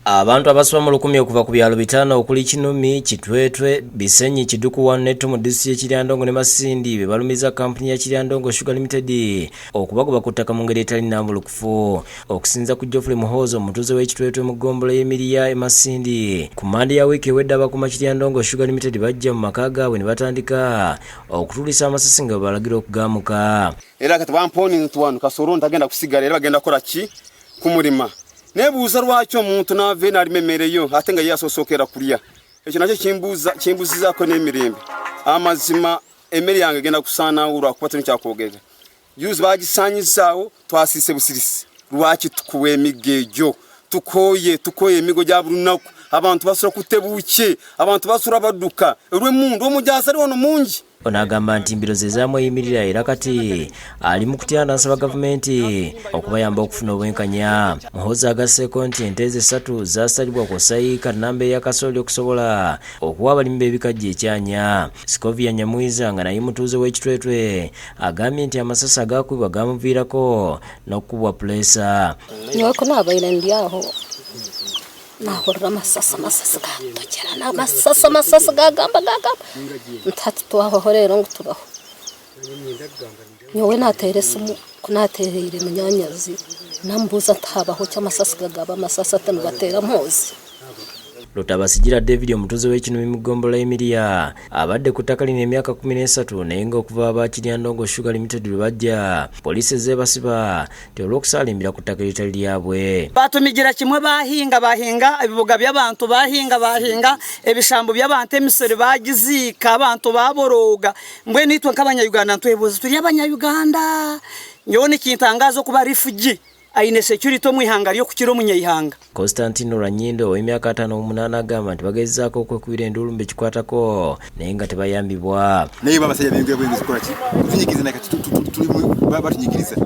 Abantu abasoba mu 1000 okuva ku byalo bitano okuli Kinumi, Kitwetwe, Bisenyi, Kiduku 1 neto mu district ya Kiryandongo ne Masindi be balumiza kampuni ya Kiryandongo Sugar Limited okubagoba ku ttaka mu ngeri etali nnambulukufu. Okusinza ku Geoffrey Muhozo omutuuze w'Ekitwetwe mu ggombolola y'Emiriya e Masindi, ku Mande ya wiiki ewedde abakuma Kiryandongo Sugar Limited bajja mu maka gaabwe ne batandika okutulisa amasasi nga balagira okugamuka. Era kati bamponi ntwanu kasoro ntagenda kusigala era bagenda kola ki kumulima. Nebuuza lwaki omuntu nave nalimemereyo ate nga yasosokera kulya. Ekyo nakyo kimbuzizaako n'emirembe. Amazima emmere yange genda kusaana olwakuba kyakwogera. Yuzi bagisanyizaawo twasiise busirisi. Lwaki tukuwa emiggo egyo? Tukoye emigo gya buli lunaku. Abantu basula kutebuuke, abantu basula badduka. Olw'emmundu omujaasi ali wano mungi. Ono agamba nti mbiro ze zaamweyimirira era kati ali mu kutya n'asaba gavumenti okubayamba okufuna obwenkanya. Muhoza agasseeko nti ente ze 3 zaasalibwa ku sayika nnamba eya kasooli okusobola okuwa abalimi b'ebikajjo ekyanya. Scovia Nyamwiza nga naye mutuuze w'Ekitwetwe agambye nti amasasi agaakubibwa gaamuviirako n'okukubwa pulesa. Nyowe kunaabaire ndi aho nahurira amasasi gatokera n'amasasi gagamba ntati twaho rero ngo tubaho. Nyowe natere simu kunaterere munyanyazi nambuza ntabaho cy'amasasi gagaba amasasi atanu batera mpozi. Lutabasigira David omutuuze w'Ekinumi mu ggombolola y'Emiriya abadde ku ttaka lino emyaka 13 naye nga okuva aba Kiryandongo Sugar Limited lwe bajja poliisi zebasiba nti olw'okusaalimbira ku ttaka eritali lyabwe. Batumigira kimwe bahinga ebibuga by'abantu bahinga ebishambo by'abantu emisoro bagiziika abantu baboroga mbwe nitwe nk'abanyayuganda ntwebuze turi abanyayuganda. Nyowe nikintangaza okuba refugee aine security omwihanga lyo kukira omunyayihanga. Constantino Ranyindo w'emyaka 58 agamba nti bagezaako okwekubira endulu mbe kikwatako naye nga tebayambibwa. Naye babasajja b'engwe bw'enzi zikola ki tunyikiriza naye kati tuli batunyikiriza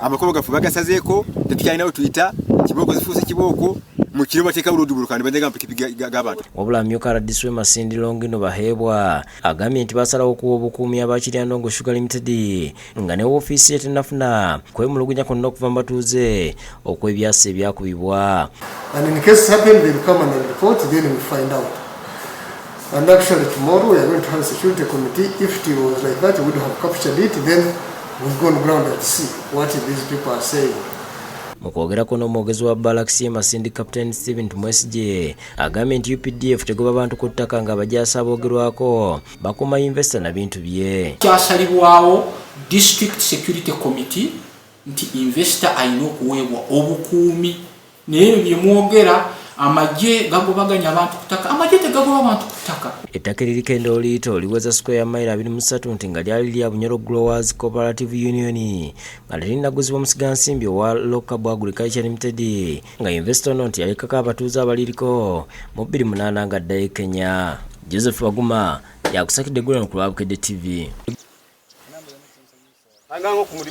amakolo gafu bagasazeeko tetukyalinawo tuyita kibooko zifuuse kibooko mu kiro bateeka buludubulu kandi banjega mpikipiki g'abantu. Wabula amyuka Radiswe Masindi Longino Baheebwa agambye nti basalawo okuwa obukuumi aba Kiryandongo Sugar Limited nga ne woofiisi ye tennafuna kwemulugunya kwonna okuva mu batuuze okw'ebyasa ebyakubibwa. And in case happen they come and report, then we find out. And actually tomorrow we are going to have a security committee. If it was like that, we would have captured it, then we'll go on ground and see what these people are saying. Mukwogerako n'omwogezi wa Balaxi Masindi Captain Stephen Tumwesije agambye nti UPDF tegoba abantu ku ttaka nga abajaasi aboogerwako bakuma investor na bintu bye. Kyasalibwawo District Security Committee nti investor alina okuweebwa obukuumi naye bye mwogera amagye gagobaganya abantu kutaka amagye tegagoba abantu kutaka. Ettaka eririko endooliito liweza square mile 23 nti nga lyali lya Bunyoro Growers Cooperative Union nga lirinaguzibwa musigansimbi owa Local Agriculture Limited nga investor ono nti yalekako abatuuze abaliriko mu 2008 nga addayo Kenya. Joseph Waguma yakusakidde Gulano ku Lwabukedde TV.